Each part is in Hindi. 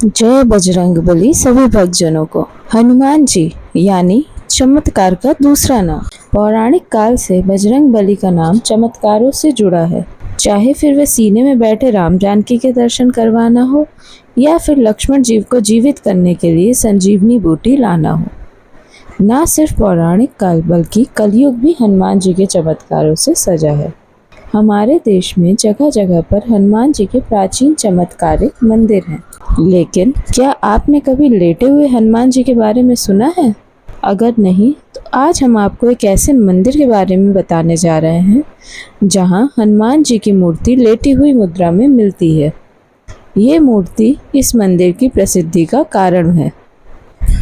जय बजरंगबली सभी भक्तजनों को। हनुमान जी यानी चमत्कार का दूसरा नाम। पौराणिक काल से बजरंगबली का नाम चमत्कारों से जुड़ा है। चाहे फिर वे सीने में बैठे राम जानकी के दर्शन करवाना हो या फिर लक्ष्मण जी को जीवित करने के लिए संजीवनी बूटी लाना हो। न सिर्फ पौराणिक काल बल्कि कलयुग भी हनुमान जी के चमत्कारों से सजा है। हमारे देश में जगह जगह पर हनुमान जी के प्राचीन चमत्कारिक मंदिर हैं। लेकिन क्या आपने कभी लेटे हुए हनुमान जी के बारे में सुना है? अगर नहीं तो आज हम आपको एक ऐसे मंदिर के बारे में बताने जा रहे हैं जहां हनुमान जी की मूर्ति लेटी हुई मुद्रा में मिलती है। ये मूर्ति इस मंदिर की प्रसिद्धि का कारण है,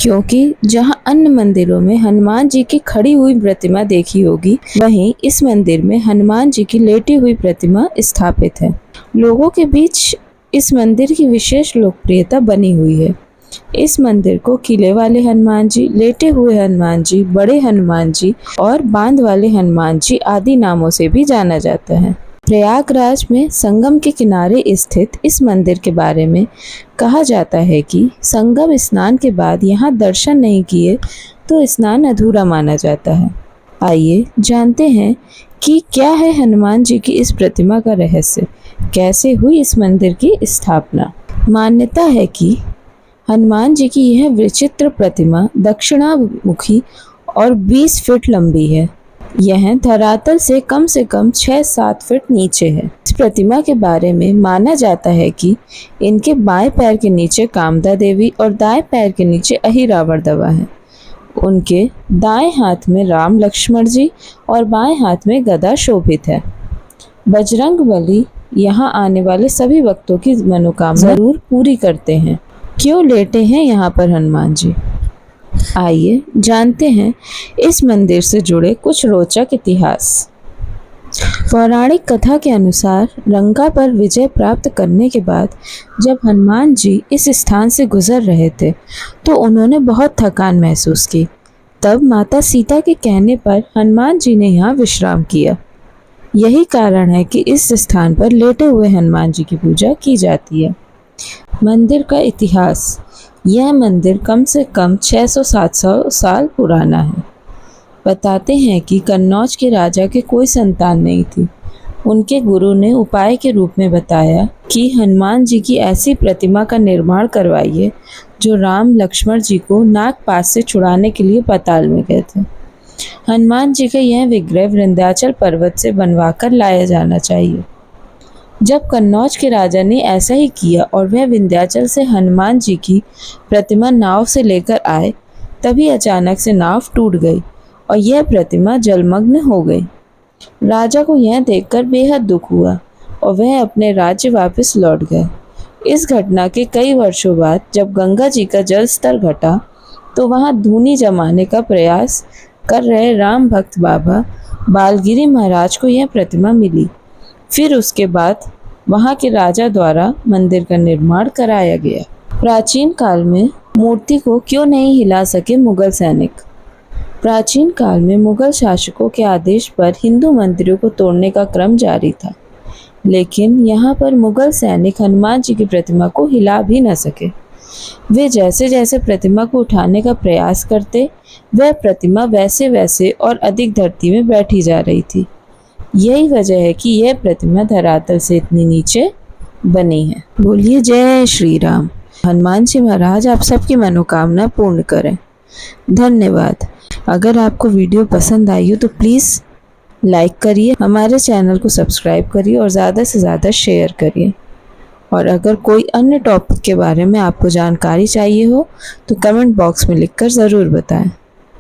क्योंकि जहां अन्य मंदिरों में हनुमान जी की खड़ी हुई प्रतिमा देखी होगी, वहीं इस मंदिर में हनुमान जी की लेटी हुई प्रतिमा स्थापित है। लोगों के बीच इस मंदिर की विशेष लोकप्रियता बनी हुई है। इस मंदिर को किले वाले हनुमान जी, लेटे हुए हनुमान जी, बड़े हनुमान जी और बांध वाले हनुमान जी आदि नामों से भी जाना जाता है। प्रयागराज में संगम के किनारे स्थित इस मंदिर के बारे में कहा जाता है कि संगम स्नान के बाद यहाँ दर्शन नहीं किए तो स्नान अधूरा माना जाता है। आइए जानते हैं कि क्या है हनुमान जी की इस प्रतिमा का रहस्य, कैसे हुई इस मंदिर की स्थापना। मान्यता है कि हनुमान जी की यह विचित्र प्रतिमा दक्षिणामुखी और 20 फीट लंबी है। यह धरातल से कम 6-7 फीट नीचे है। इस प्रतिमा के बारे में माना जाता है कि इनके बाएं पैर के नीचे कामदा देवी और दाएं पैर के नीचे अहिरावण दबा है। उनके दाएं हाथ में राम लक्ष्मण जी और बाएं हाथ में गदा शोभित है। बजरंगबली यहाँ आने वाले सभी भक्तों की मनोकामना जरूर पूरी करते हैं। क्यों लेटे हैं यहाँ पर हनुमान जी? आइए जानते हैं इस मंदिर से जुड़े कुछ रोचक इतिहास। पौराणिक कथा के अनुसार लंका पर विजय प्राप्त करने के बाद जब हनुमान जी इस स्थान से गुजर रहे थे तो उन्होंने बहुत थकान महसूस की। तब माता सीता के कहने पर हनुमान जी ने यहाँ विश्राम किया। यही कारण है कि इस स्थान पर लेटे हुए हनुमान जी की पूजा की जाती है। मंदिर का इतिहास। यह मंदिर कम से कम 600-700 साल पुराना है। बताते हैं कि कन्नौज के राजा के कोई संतान नहीं थी। उनके गुरु ने उपाय के रूप में बताया कि हनुमान जी की ऐसी प्रतिमा का निर्माण करवाइए जो राम लक्ष्मण जी को नागपाश से छुड़ाने के लिए पाताल में गए थे। हनुमान जी का यह विग्रह विंध्याचल पर्वत से बनवाकर लाया जाना चाहिए। जब कन्नौज के राजा ने ऐसा ही किया और वह विंध्याचल से हनुमान जी की प्रतिमा नाव से लेकर आए, तभी अचानक से नाव टूट गई और यह प्रतिमा जलमग्न हो गई। राजा को यह देखकर बेहद दुख हुआ और वह अपने राज्य वापस लौट गए। इस घटना के कई वर्षों बाद जब गंगा जी का जल स्तर घटा तो वहां धूनी जमाने का प्रयास कर रहे राम भक्त बाबा बालगिरी महाराज को यह प्रतिमा मिली। फिर उसके बाद वहां के राजा द्वारा मंदिर का निर्माण कराया गया। प्राचीन काल में मूर्ति को क्यों नहीं हिला सके मुगल सैनिक? प्राचीन काल में मुगल शासकों के आदेश पर हिंदू मंदिरों को तोड़ने का क्रम जारी था, लेकिन यहाँ पर मुगल सैनिक हनुमान जी की प्रतिमा को हिला भी न सके। वे जैसे जैसे प्रतिमा को उठाने का प्रयास करते, वह प्रतिमा वैसे वैसे और अधिक धरती में बैठी जा रही थी। यही वजह है कि यह प्रतिमा धरातल से इतनी नीचे बनी है। बोलिए जय श्री राम। हनुमान जी महाराज आप सबकी मनोकामना पूर्ण करें। धन्यवाद। अगर आपको वीडियो पसंद आई हो तो प्लीज़ लाइक करिए, हमारे चैनल को सब्सक्राइब करिए और ज़्यादा से ज़्यादा शेयर करिए। और अगर कोई अन्य टॉपिक के बारे में आपको जानकारी चाहिए हो तो कमेंट बॉक्स में लिखकर ज़रूर बताएं।